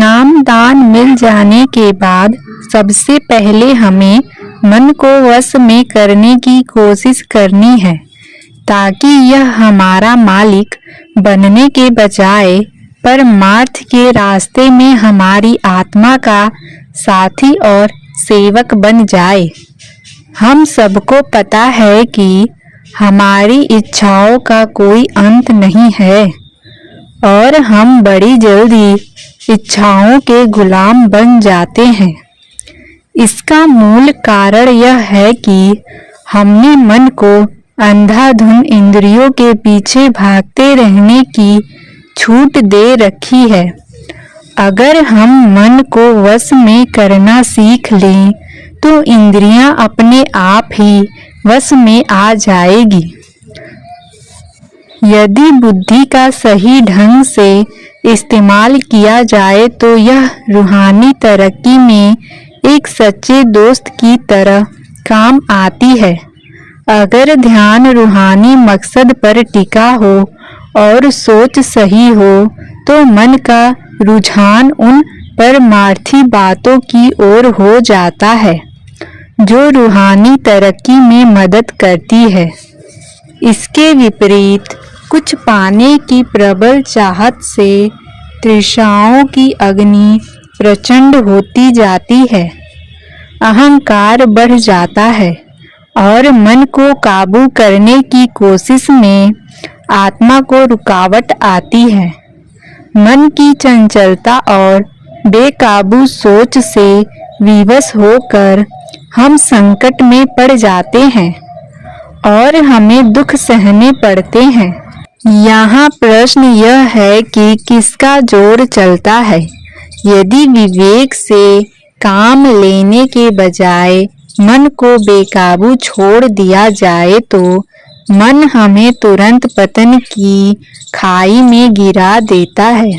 नाम दान मिल जाने के बाद सबसे पहले हमें मन को वश में करने की कोशिश करनी है, ताकि यह हमारा मालिक बनने के बजाय परमार्थ के रास्ते में हमारी आत्मा का साथी और सेवक बन जाए। हम सबको पता है कि हमारी इच्छाओं का कोई अंत नहीं है और हम बड़ी जल्दी इच्छाओं के गुलाम बन जाते हैं। इसका मूल कारण यह है कि हमने मन को अंधाधुंध इंद्रियों के पीछे भागते रहने की छूट दे रखी है। अगर हम मन को वश में करना सीख लें तो इंद्रियां अपने आप ही वश में आ जाएगी। यदि बुद्धि का सही ढंग से इस्तेमाल किया जाए तो यह रूहानी तरक्की में एक सच्चे दोस्त की तरह काम आती है। अगर ध्यान रूहानी मकसद पर टिका हो और सोच सही हो तो मन का रुझान उन परमार्थी बातों की ओर हो जाता है जो रूहानी तरक्की में मदद करती है। इसके विपरीत कुछ पाने की प्रबल चाहत से तृष्णाओं की अग्नि प्रचंड होती जाती है, अहंकार बढ़ जाता है और मन को काबू करने की कोशिश में आत्मा को रुकावट आती है। मन की चंचलता और बेकाबू सोच से विवश होकर हम संकट में पड़ जाते हैं और हमें दुख सहने पड़ते हैं। यहाँ प्रश्न यह है कि किसका जोर चलता है। यदि विवेक से काम लेने के बजाय मन को बेकाबू छोड़ दिया जाए तो मन हमें तुरंत पतन की खाई में गिरा देता है।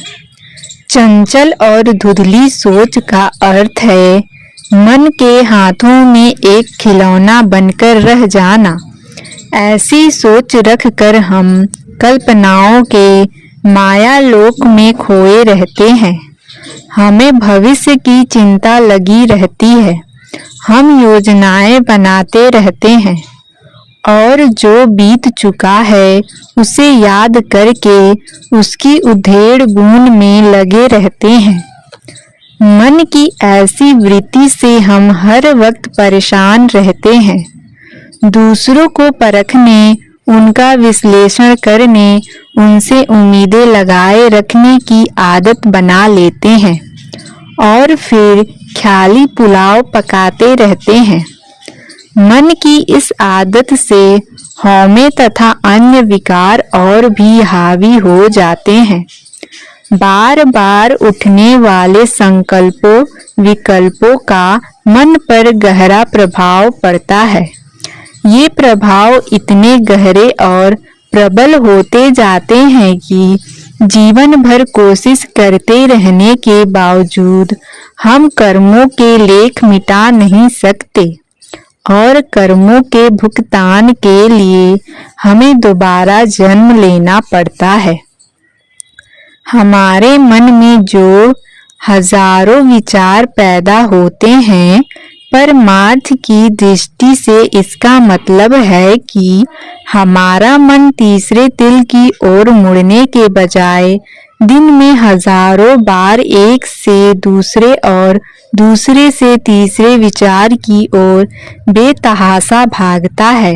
चंचल और धुंधली सोच का अर्थ है मन के हाथों में एक खिलौना बनकर रह जाना। ऐसी सोच रखकर हम कल्पनाओं के माया लोक में खोए रहते हैं। हमें भविष्य की चिंता लगी रहती है। हम योजनाएं बनाते रहते हैं और जो बीत चुका है उसे याद करके उसकी उधेड़ बूंद में लगे रहते हैं। मन की ऐसी वृत्ति से हम हर वक्त परेशान रहते हैं। दूसरों को परखने, उनका विश्लेषण करने, उनसे उम्मीदें लगाए रखने की आदत बना लेते हैं और फिर ख्याली पुलाव पकाते रहते हैं। मन की इस आदत से हौमे तथा अन्य विकार और भी हावी हो जाते हैं। बार बार उठने वाले संकल्पों विकल्पों का मन पर गहरा प्रभाव पड़ता है। ये प्रभाव इतने गहरे और प्रबल होते जाते हैं कि जीवन भर कोशिश करते रहने के बावजूद हम कर्मों के लेख मिटा नहीं सकते और कर्मों के भुगतान के लिए हमें दोबारा जन्म लेना पड़ता है। हमारे मन में जो हजारों विचार पैदा होते हैं, परमार्थ की दृष्टि से इसका मतलब है कि हमारा मन तीसरे तिल की ओर मुड़ने के बजाय दिन में हजारों बार एक से दूसरे और दूसरे से तीसरे विचार की ओर बेतहाशा भागता है।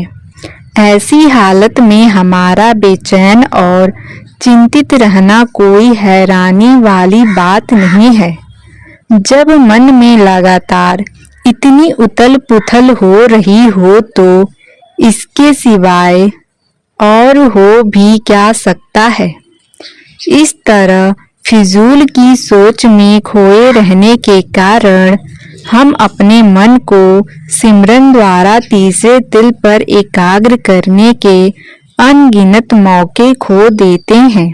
ऐसी हालत में हमारा बेचैन और चिंतित रहना कोई हैरानी वाली बात नहीं है। जब मन में लगातार इतनी उथल पुथल हो रही हो तो इसके सिवाय और हो भी क्या सकता है। इस तरह फिजूल की सोच में खोए रहने के कारण हम अपने मन को सिमरन द्वारा तीसरे तिल पर एकाग्र करने के अनगिनत मौके खो देते हैं।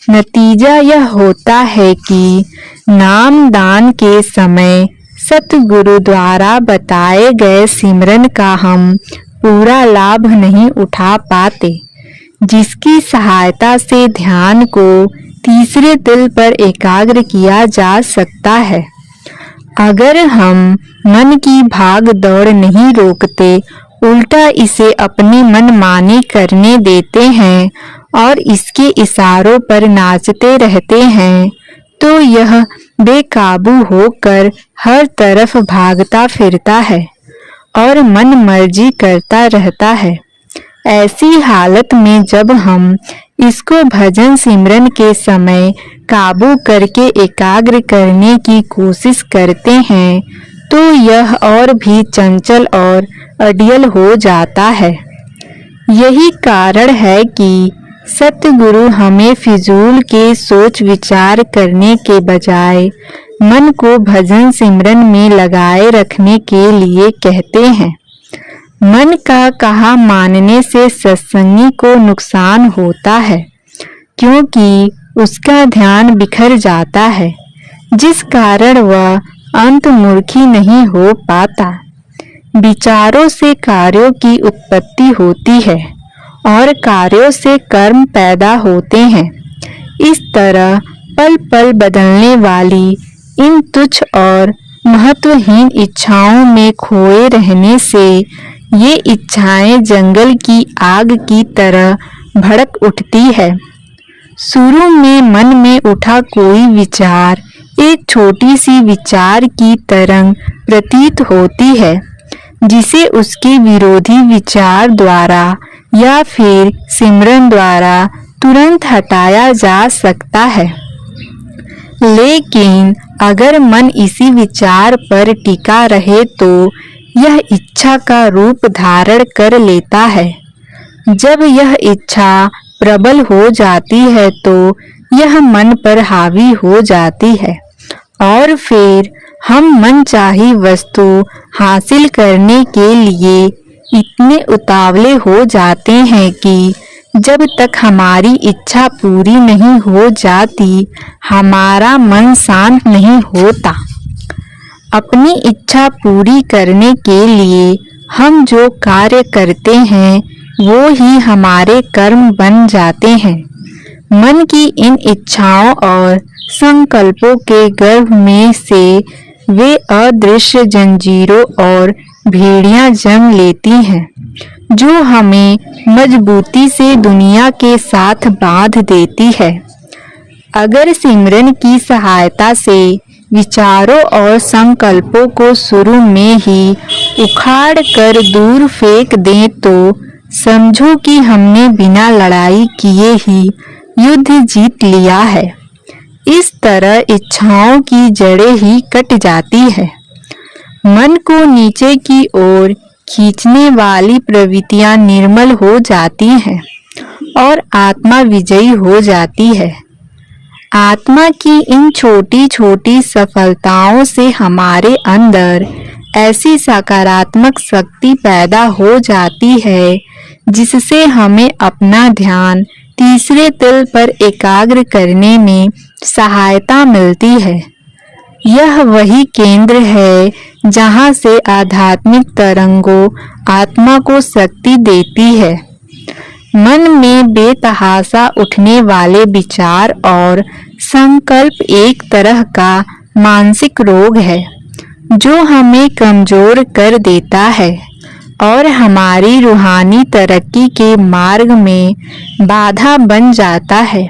नतीजा यह होता है कि नाम दान के समय सतगुरु द्वारा बताए गए सिमरन का हम पूरा लाभ नहीं उठा पाते, जिसकी सहायता से ध्यान को तीसरे तिल पर एकाग्र किया जा सकता है। अगर हम मन की भाग दौड़ नहीं रोकते, उल्टा इसे अपनी मनमानी करने देते हैं और इसके इशारों पर नाचते रहते हैं, तो यह बेकाबू होकर हर तरफ भागता फिरता है और मन मर्जी करता रहता है। ऐसी हालत में जब हम इसको भजन सिमरन के समय काबू करके एकाग्र करने की कोशिश करते हैं, तो यह और भी चंचल और अडियल हो जाता है। यही कारण है कि सतगुरु हमें फिजूल के सोच विचार करने के बजाय मन को भजन सिमरन में लगाए रखने के लिए कहते हैं। मन का कहा मानने से सत्संगी को नुकसान होता है, क्योंकि उसका ध्यान बिखर जाता है, जिस कारण वह अंतर्मुखी नहीं हो पाता। विचारों से कार्यों की उत्पत्ति होती है और कार्यों से कर्म पैदा होते हैं। इस तरह पल पल बदलने वाली इन तुच्छ और महत्वहीन इच्छाओं में खोए रहने से ये इच्छाएं जंगल की आग की तरह भड़क उठती है। शुरू में मन में उठा कोई विचार एक छोटी सी विचार की तरंग प्रतीत होती है, जिसे उसके विरोधी विचार द्वारा या फिर सिमरन द्वारा तुरंत हटाया जा सकता है। लेकिन अगर मन इसी विचार पर टिका रहे तो यह इच्छा का रूप धारण कर लेता है। जब यह इच्छा प्रबल हो जाती है तो यह मन पर हावी हो जाती है और फिर हम मनचाही वस्तु हासिल करने के लिए इतने उतावले हो जाते हैं कि जब तक हमारी इच्छा पूरी नहीं हो जाती, हमारा मन शांत नहीं होता। अपनी इच्छा पूरी करने के लिए हम जो कार्य करते हैं वो ही हमारे कर्म बन जाते हैं। मन की इन इच्छाओं और संकल्पों के गर्भ में से वे अदृश्य जंजीरों और भेड़ियां जन्म लेती हैं, जो हमें मजबूती से दुनिया के साथ बांध देती है। अगर सिमरन की सहायता से विचारों और संकल्पों को शुरू में ही उखाड़ कर दूर फेंक दें तो समझो कि हमने बिना लड़ाई किए ही युद्ध जीत लिया है। इस तरह इच्छाओं की जड़ें ही कट जाती है। मन को नीचे की ओर खींचने वाली प्रवृत्तियां निर्मल हो जाती हैं और आत्मा विजयी हो जाती है। आत्मा की इन छोटी छोटी सफलताओं से हमारे अंदर ऐसी सकारात्मक शक्ति पैदा हो जाती है, जिससे हमें अपना ध्यान तीसरे तिल पर एकाग्र करने में सहायता मिलती है। यह वही केंद्र है जहाँ से आध्यात्मिक तरंगों आत्मा को शक्ति देती है। मन में बेतहाशा उठने वाले विचार और संकल्प एक तरह का मानसिक रोग है, जो हमें कमजोर कर देता है और हमारी रूहानी तरक्की के मार्ग में बाधा बन जाता है।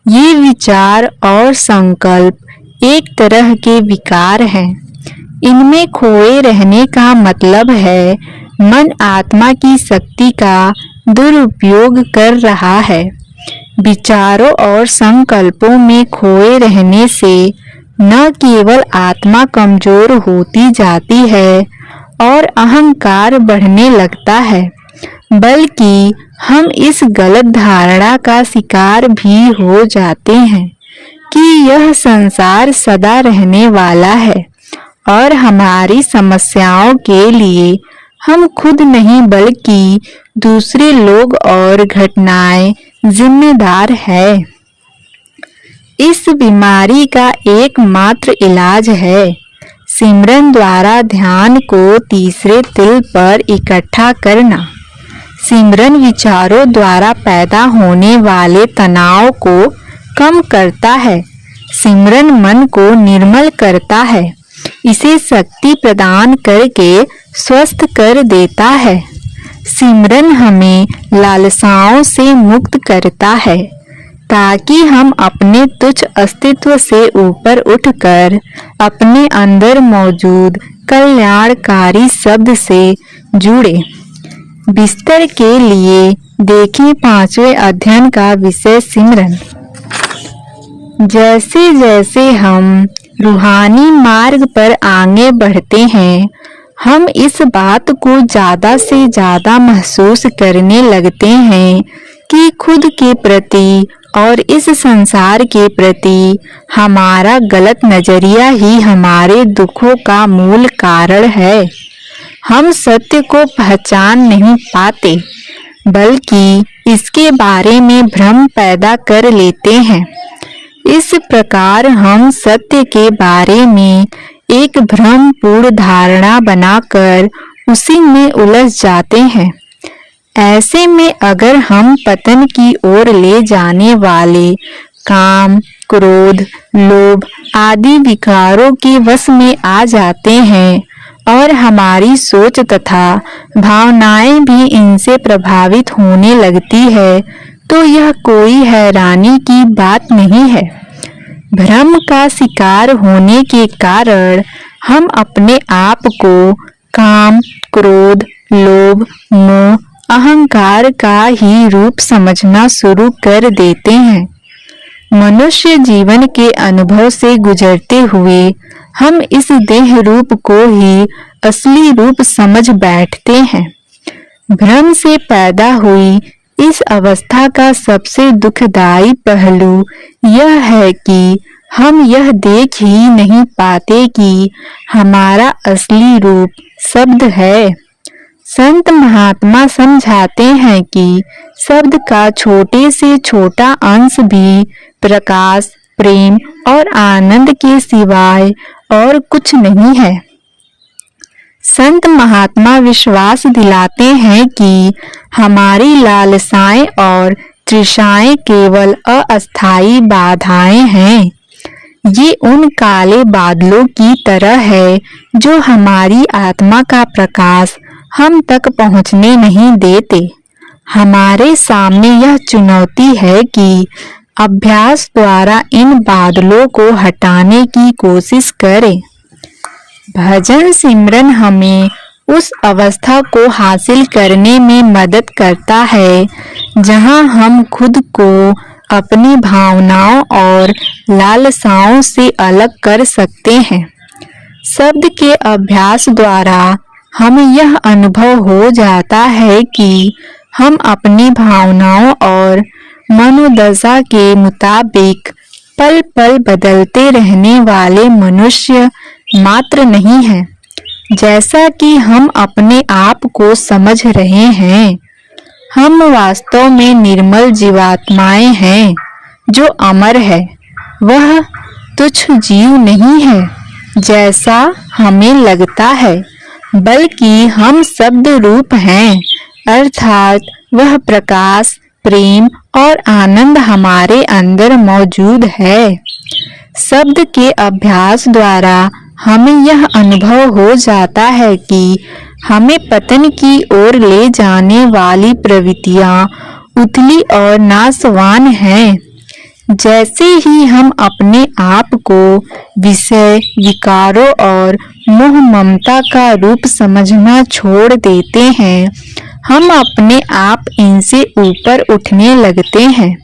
ये विचार और संकल्प एक तरह के विकार हैं। इनमें खोए रहने का मतलब है मन आत्मा की शक्ति का दुरुपयोग कर रहा है। विचारों और संकल्पों में खोए रहने से न केवल आत्मा कमजोर होती जाती है और अहंकार बढ़ने लगता है, बल्कि हम इस गलत धारणा का शिकार भी हो जाते हैं कि यह संसार सदा रहने वाला है और हमारी समस्याओं के लिए हम खुद नहीं बल्कि दूसरे लोग और घटनाएं जिम्मेदार है। इस बीमारी का एकमात्र इलाज है सिमरन द्वारा ध्यान को तीसरे तिल पर इकट्ठा करना। सिमरन विचारों द्वारा पैदा होने वाले तनाव को कम करता है। सिमरन मन को निर्मल करता है, इसे शक्ति प्रदान करके स्वस्थ कर देता है। सिमरन हमें लालसाओं से मुक्त करता है ताकि हम अपने तुच्छ अस्तित्व से ऊपर उठकर अपने अंदर मौजूद कल्याणकारी शब्द से जुड़े। विस्तार के लिए देखें 5वें अध्ययन का विषय सिमरन। जैसे जैसे हम रूहानी मार्ग पर आगे बढ़ते हैं, हम इस बात को ज़्यादा से ज़्यादा महसूस करने लगते हैं कि खुद के प्रति और इस संसार के प्रति हमारा गलत नजरिया ही हमारे दुखों का मूल कारण है। हम सत्य को पहचान नहीं पाते, बल्कि इसके बारे में भ्रम पैदा कर लेते हैं। इस प्रकार हम सत्य के बारे में एक भ्रमपूर्ण धारणा बनाकर उसी में उलझ जाते हैं। ऐसे में अगर हम पतन की ओर ले जाने वाले काम, क्रोध, लोभ आदि विकारों के वश में आ जाते हैं और हमारी सोच तथा भावनाएं भी इनसे प्रभावित होने लगती है, तो यह कोई हैरानी की बात नहीं है। भ्रम का शिकार होने के कारण हम अपने आप को काम, क्रोध, लोभ, मोह, अहंकार का ही रूप समझना शुरू कर देते हैं। मनुष्य जीवन के अनुभव से गुजरते हुए हम इस देह रूप को ही असली रूप समझ बैठते हैं। भ्रम से पैदा हुई इस अवस्था का सबसे दुखदायी पहलू यह है कि हम यह देख ही नहीं पाते कि हमारा असली रूप शब्द है। संत महात्मा समझाते हैं कि शब्द का छोटे से छोटा अंश भी प्रकाश, प्रेम और आनंद के सिवाय और कुछ नहीं है। संत महात्मा विश्वास दिलाते हैं कि हमारी लालसाएं और तृषाएं केवल अस्थायी बाधाएं हैं। ये उन काले बादलों की तरह है जो हमारी आत्मा का प्रकाश हम तक पहुंचने नहीं देते। हमारे सामने यह चुनौती है कि अभ्यास द्वारा इन बादलों को हटाने की कोशिश करें। भजन सिमरन हमें उस अवस्था को हासिल करने में मदद करता है जहां हम खुद को अपनी भावनाओं और लालसाओं से अलग कर सकते हैं। शब्द के अभ्यास द्वारा हमें यह अनुभव हो जाता है कि हम अपनी भावनाओं और मनोदशा के मुताबिक पल पल बदलते रहने वाले मनुष्य मात्र नहीं हैं, जैसा कि हम अपने आप को समझ रहे हैं। हम वास्तव में निर्मल जीवात्माएं हैं जो अमर है। वह तुच्छ जीव नहीं है जैसा हमें लगता है, बल्कि हम शब्द रूप हैं, अर्थात वह प्रकाश, प्रेम और आनंद हमारे अंदर मौजूद है। शब्द के अभ्यास द्वारा हमें यह अनुभव हो जाता है कि हमें पतन की ओर ले जाने वाली प्रवृत्तियां उथली और नाशवान हैं। जैसे ही हम अपने आप को विषय, विकारों और मोह ममता का रूप समझना छोड़ देते हैं, हम अपने आप इनसे ऊपर उठने लगते हैं।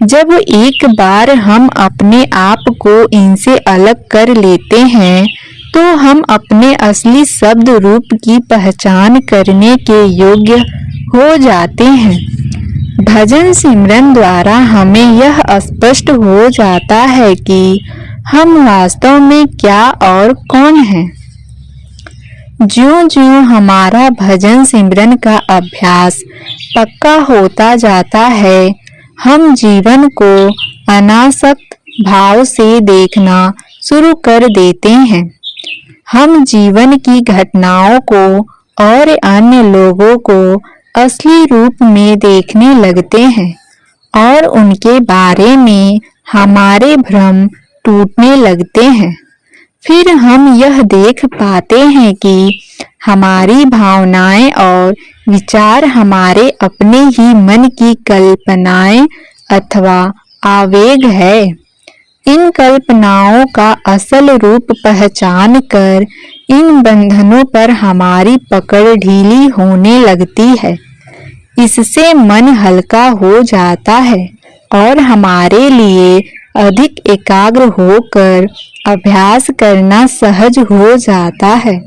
जब एक बार हम अपने आप को इनसे अलग कर लेते हैं, तो हम अपने असली शब्द रूप की पहचान करने के योग्य हो जाते हैं। भजन सिमरन द्वारा हमें यह स्पष्ट हो जाता है कि हम वास्तव में क्या और कौन हैं। ज्यों-ज्यों हमारा भजन सिमरन का अभ्यास पक्का होता जाता है, हम जीवन को अनासक्त भाव से देखना शुरू कर देते हैं। हम जीवन की घटनाओं को और अन्य लोगों को असली रूप में देखने लगते हैं और उनके बारे में हमारे भ्रम टूटने लगते हैं। फिर हम यह देख पाते हैं कि हमारी भावनाएं और विचार हमारे अपने ही मन की कल्पनाएं अथवा आवेग है। इन कल्पनाओं का असल रूप पहचान कर इन बंधनों पर हमारी पकड़ ढीली होने लगती है। इससे मन हल्का हो जाता है और हमारे लिए अधिक एकाग्र होकर अभ्यास करना सहज हो जाता है।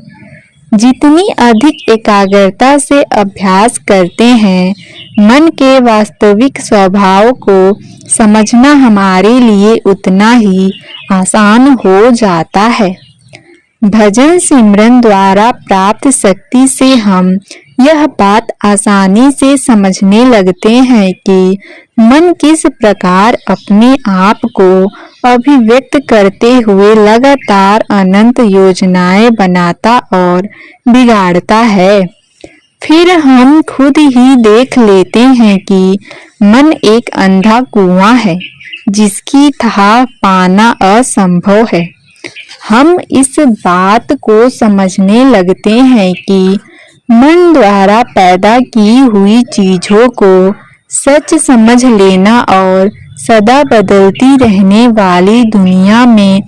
जितनी अधिक एकाग्रता से अभ्यास करते हैं, मन के वास्तविक स्वभाव को समझना हमारे लिए उतना ही आसान हो जाता है। भजन सिमरन द्वारा प्राप्त शक्ति से हम यह बात आसानी से समझने लगते हैं कि मन किस प्रकार अपने आप को अभिव्यक्त करते हुए लगातार अनंत योजनाएं बनाता और बिगाड़ता है। फिर हम खुद ही देख लेते हैं कि मन एक अंधा कुआं है जिसकी थाह पाना असंभव है। हम इस बात को समझने लगते हैं कि मन द्वारा पैदा की हुई चीजों को सच समझ लेना और सदा बदलती रहने वाली दुनिया में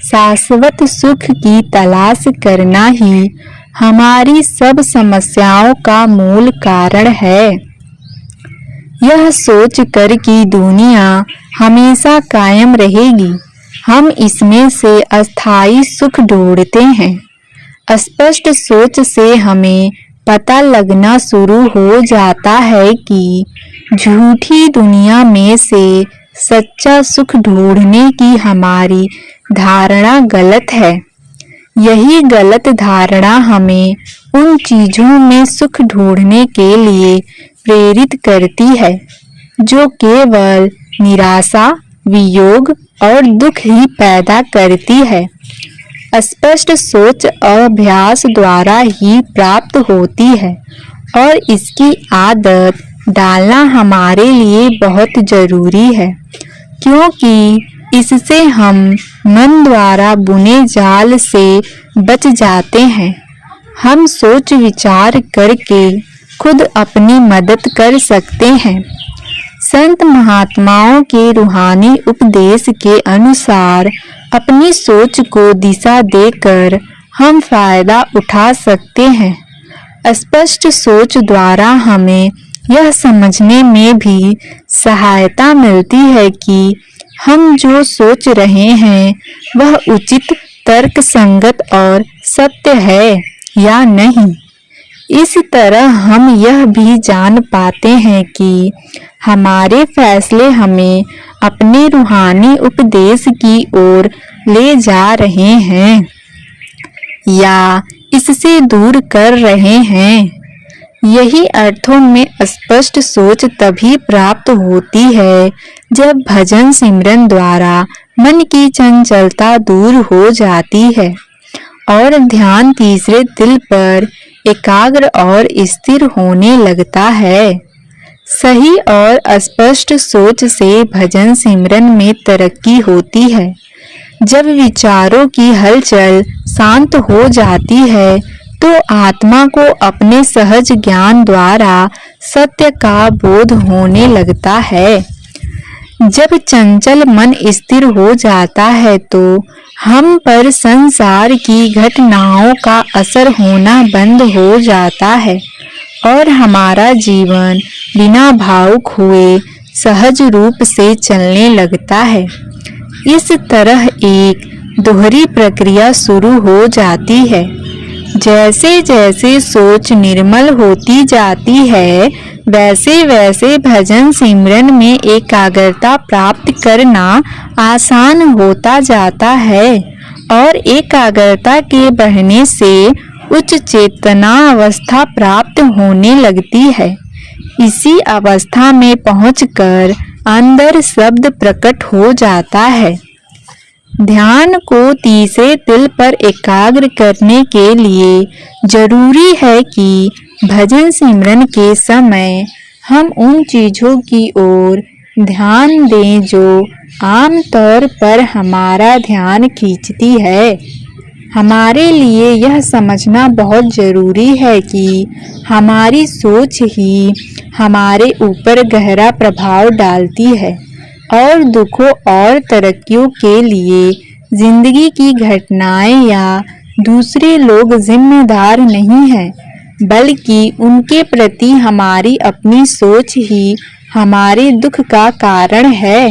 शाश्वत सुख की तलाश करना ही हमारी सब समस्याओं का मूल कारण है। यह सोचकर कि दुनिया हमेशा कायम रहेगी, हम इसमें से अस्थायी सुख ढूंढते हैं। स्पष्ट सोच से हमें पता लगना शुरू हो जाता है कि झूठी दुनिया में से सच्चा सुख ढूंढने की हमारी धारणा गलत है। यही गलत धारणा हमें उन चीजों में सुख ढूंढने के लिए प्रेरित करती है जो केवल निराशा, वियोग और दुख ही पैदा करती है। स्पष्ट सोच अभ्यास द्वारा ही प्राप्त होती है और इसकी आदत डालना हमारे लिए बहुत जरूरी है, क्योंकि इससे हम मन द्वारा बुने जाल से बच जाते हैं। हम सोच विचार करके खुद अपनी मदद कर सकते हैं। संत महात्माओं के रूहानी उपदेश के अनुसार अपनी सोच को दिशा देकर हम फायदा उठा सकते हैं। स्पष्ट सोच द्वारा हमें यह समझने में भी सहायता मिलती है कि हम जो सोच रहे हैं वह उचित, तर्क संगत और सत्य है या नहीं। इस तरह हम यह भी जान पाते हैं कि हमारे फैसले हमें अपने रूहानी उपदेश की ओर ले जा रहे हैं या इससे दूर कर रहे हैं। यही अर्थों में स्पष्ट सोच तभी प्राप्त होती है जब भजन सिमरन द्वारा मन की चंचलता दूर हो जाती है और ध्यान तीसरे दिल पर एकाग्र और स्थिर होने लगता है। सही और स्पष्ट सोच से भजन सिमरन में तरक्की होती है। जब विचारों की हलचल शांत हो जाती है तो आत्मा को अपने सहज ज्ञान द्वारा सत्य का बोध होने लगता है। जब चंचल मन स्थिर हो जाता है तो हम पर संसार की घटनाओं का असर होना बंद हो जाता है और हमारा जीवन बिना भावुक हुए सहज रूप से चलने लगता है। इस तरह एक दोहरी प्रक्रिया शुरू हो जाती है। जैसे जैसे सोच निर्मल होती जाती है, वैसे वैसे भजन सिमरन में एकाग्रता प्राप्त करना आसान होता जाता है और एकाग्रता के बढ़ने से उच्च चेतना अवस्था प्राप्त होने लगती है। इसी अवस्था में पहुंचकर अंदर शब्द प्रकट हो जाता है। ध्यान को तीसरे दिल पर एकाग्र करने के लिए जरूरी है कि भजन सिमरन के समय हम उन चीजों की ओर ध्यान दें जो आम तौर पर हमारा ध्यान खींचती है। हमारे लिए यह समझना बहुत ज़रूरी है कि हमारी सोच ही हमारे ऊपर गहरा प्रभाव डालती है और दुखों और तरक्कियों के लिए जिंदगी की घटनाएं या दूसरे लोग जिम्मेदार नहीं हैं, बल्कि उनके प्रति हमारी अपनी सोच ही हमारे दुख का कारण है।